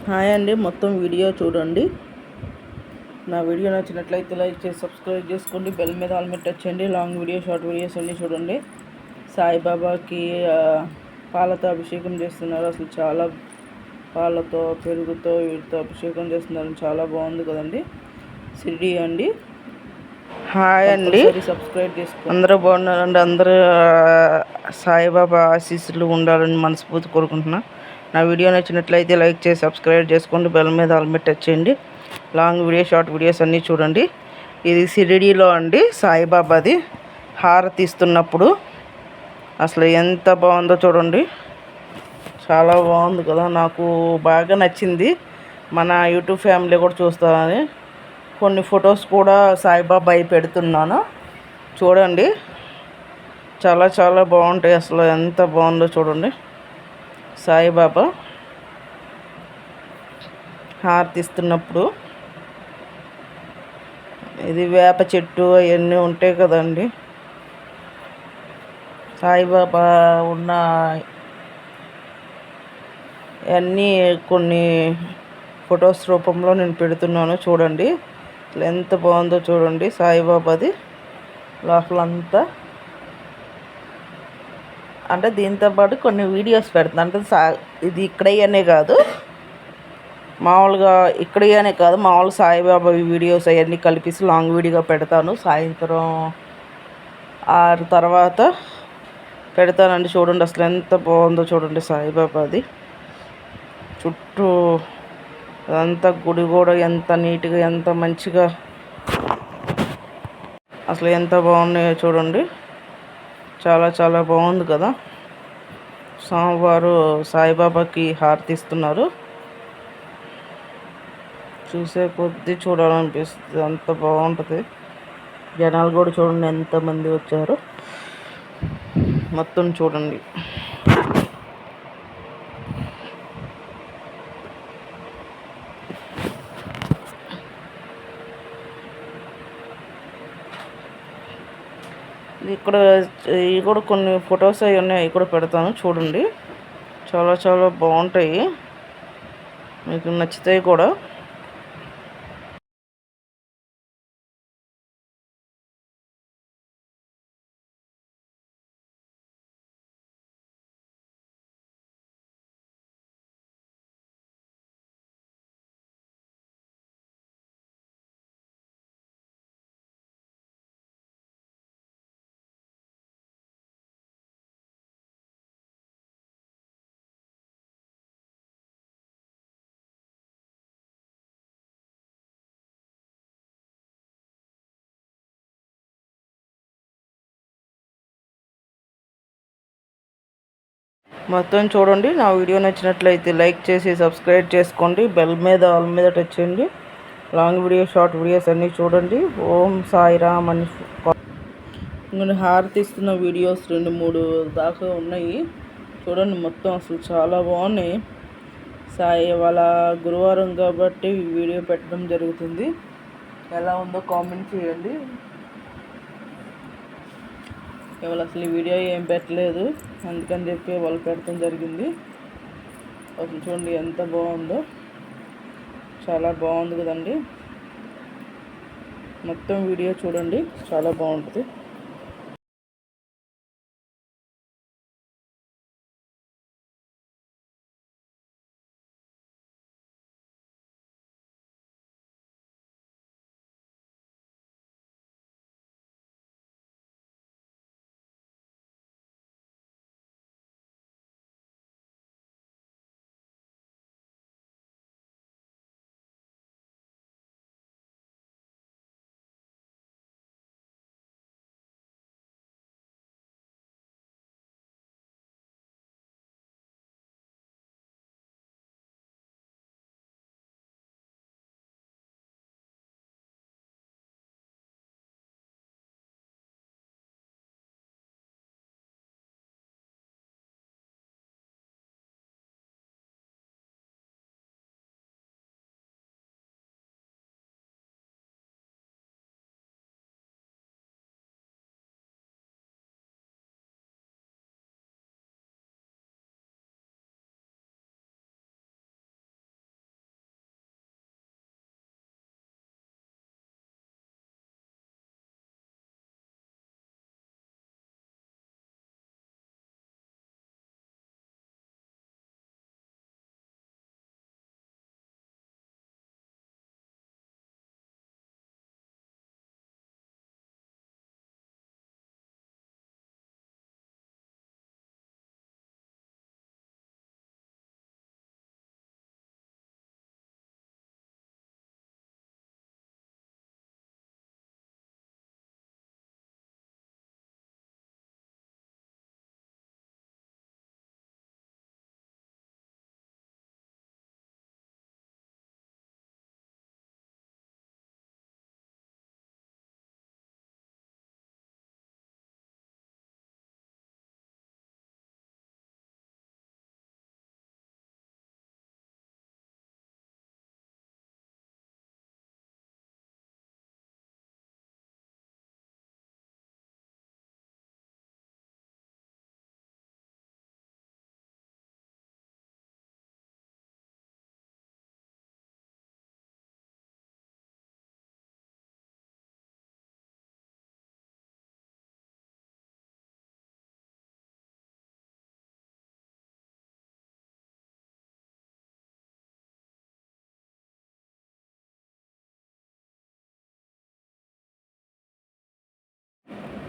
Hi అండి, మొత్తం video చూడండి. నా వీడియో నచ్చినట్లయితే లైక్ చేసి సబ్స్క్రైబ్ చేసుకోండి. బెల్ మీద ఆల్ మీద టచ్ చేయండి. లాంగ్ వీడియో, షార్ట్ వీడియోస్ అన్నీ చూడండి. సాయిబాబాకి పాలతో అభిషేకం చేస్తున్నారు. అసలు చాలా పాలతో, పెరుగుతో, వీటితో అభిషేకం చేస్తున్నారు. చాలా బాగుంది కదండి. షిరిడి అండి. హాయ్ అండి, సబ్స్క్రైబ్ చేసుకోండి. అందరూ బాగున్నారండి. అందరూ సాయిబాబా ఆశీస్సులు ఉండాలని మనస్ఫూర్తి కోరుకుంటున్నా. నా వీడియో నచ్చినట్లయితే లైక్ చేసి సబ్స్క్రైబ్ చేసుకోండి. బెల్ మీద ఆల్ మీద టచ్ చేయండి. లాంగ్ వీడియో, షార్ట్ వీడియోస్ అన్నీ చూడండి. ఇది షిరిడీలో అండి, సాయిబాబాది. హారతి ఇస్తున్నప్పుడు అసలు ఎంత బాగుందో చూడండి. చాలా బాగుంది కదా, నాకు బాగా నచ్చింది. మన యూట్యూబ్ ఫ్యామిలీ కూడా చూస్తారని కొన్ని ఫొటోస్ కూడా సాయిబాబాయి పెడుతున్నాను చూడండి. చాలా చాలా బాగుంటాయి. అసలు ఎంత బాగుందో చూడండి. సాయిబాబా హారతి ఇస్తున్నప్పుడు ఇది వేప చెట్టు అవన్నీ ఉంటాయి కదండి. సాయిబాబా ఉన్న అన్నీ కొన్ని ఫొటోస్ రూపంలో నేను పెడుతున్నాను చూడండి. ఎంత బాగుందో చూడండి. సాయిబాబాది లోపలంతా అంటే దీంతోపాటు కొన్ని వీడియోస్ పెడుతున్నాను. అంటే ఇది ఇక్కడయ్యనే కాదు, మామూలుగా ఇక్కడయ్యనే కాదు, మామూలు సాయిబాబా వీడియోస్ అవన్నీ కలిపేసి లాంగ్ వీడియోగా పెడతాను. సాయంత్రం 6 తర్వాత పెడతానండి. చూడండి అసలు ఎంత బాగుందో చూడండి. సాయిబాబాది చుట్టూ అదంతా గుడి కూడా ఎంత నీట్గా, ఎంత మంచిగా, అసలు ఎంత బాగున్నాయో చూడండి. చాలా చాలా బాగుంది కదా. స్వామివారు సాయిబాబాకి హారతి ఇస్తున్నారు. చూసే కొద్దీ చూడాలనిపిస్తుంది, అంత బాగుంటుంది. జనాలు కూడా చూడండి ఎంతమంది వచ్చారు. మొత్తం చూడండి. ఇక్కడ ఇవి కూడా కొన్ని ఫొటోస్ అవి ఉన్నాయి, అవి కూడా పెడతాను చూడండి. చాలా చాలా బాగుంటాయి, మీకు నచ్చుతాయి కూడా. మొత్తం చూడండి. నా వీడియో నచ్చినట్లయితే లైక్ చేసి సబ్స్క్రైబ్ చేసుకోండి. బెల్ మీద ఆల్ మీద టచ్ చేయండి. లాంగ్ వీడియో, షార్ట్ వీడియోస్ అన్నీ చూడండి. ఓం సాయిరామ్ అని ఇంకా హారతి ఇస్తున్న వీడియోస్ 2-3 దాకా ఉన్నాయి చూడండి. మొత్తం అసలు చాలా బాగున్నాయి. సాయి వాళ్ళ గురువారం కాబట్టి వీడియో పెట్టడం జరుగుతుంది. ఎలా ఉందో కామెంట్ చేయండి. ఇవాళ అసలు ఈ వీడియో ఏం పెట్టలేదు, అందుకని చెప్పి వాళ్ళు పెట్టడం జరిగింది. అసలు చూడండి ఎంత బాగుందో, చాలా బాగుంది కదండి. మొత్తం వీడియో చూడండి, చాలా బాగుంటుంది.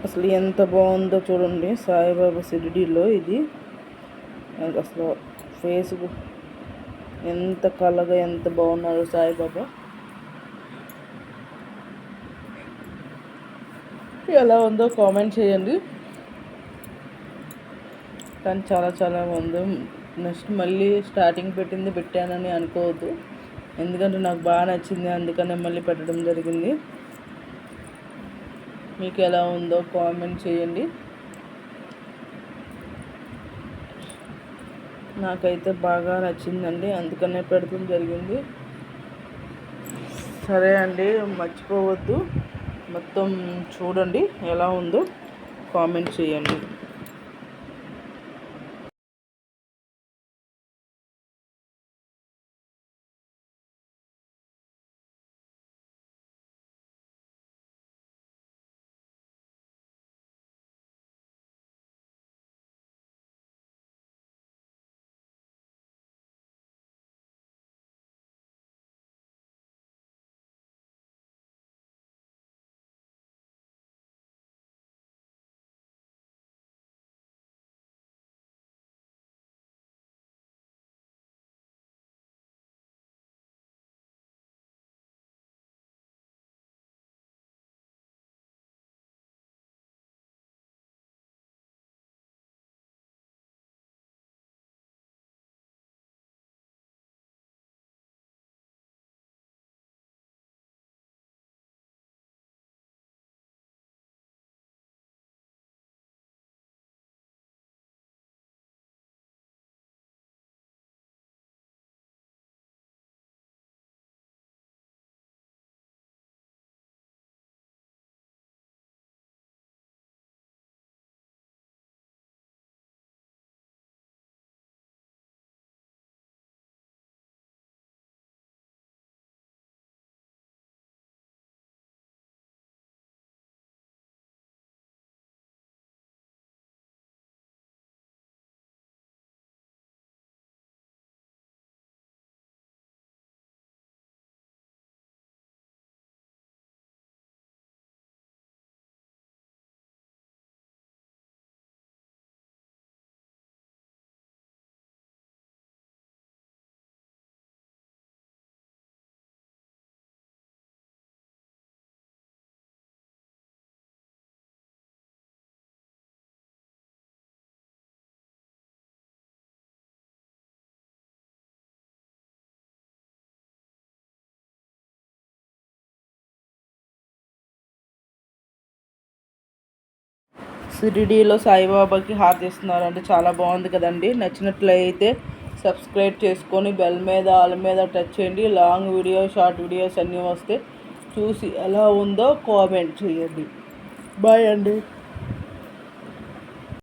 అసలు ఎంత బాగుందో చూడండి సాయిబాబా షిరిడీలో. ఇది అసలు ఫేస్ ఎంత కళగా ఎంత బాగున్నారు సాయిబాబా. ఎలా ఉందో కామెంట్ చేయండి. కానీ చాలా చాలా బాగుంది. నెక్స్ట్ మళ్ళీ స్టార్టింగ్ పెట్టానని అనుకోవద్దు, ఎందుకంటే నాకు బాగా నచ్చింది, అందుకనే మళ్ళీ పెట్టడం జరిగింది. మీకు ఎలా ఉందో కామెంట్ చేయండి. నాకైతే బాగా నచ్చిందండి, అందుకనే పెడతాం జరిగింది. సరే అండి, మర్చిపోవద్దు, మొత్తం చూడండి, ఎలా ఉందో కామెంట్ చేయండి. షిరిడీలో సాయిబాబాకి హారతి ఇస్తున్నారంటే చాలా బాగుంది కదండి. నచ్చినట్లయితే సబ్స్క్రైబ్ చేసుకొని బెల్ మీద ఆల్ మీద టచ్ చేయండి. లాంగ్ వీడియో షార్ట్ వీడియోస్ అన్నీ వస్తే చూసి ఎలా ఉందో కామెంట్ చేయండి. బాయ్ అండి.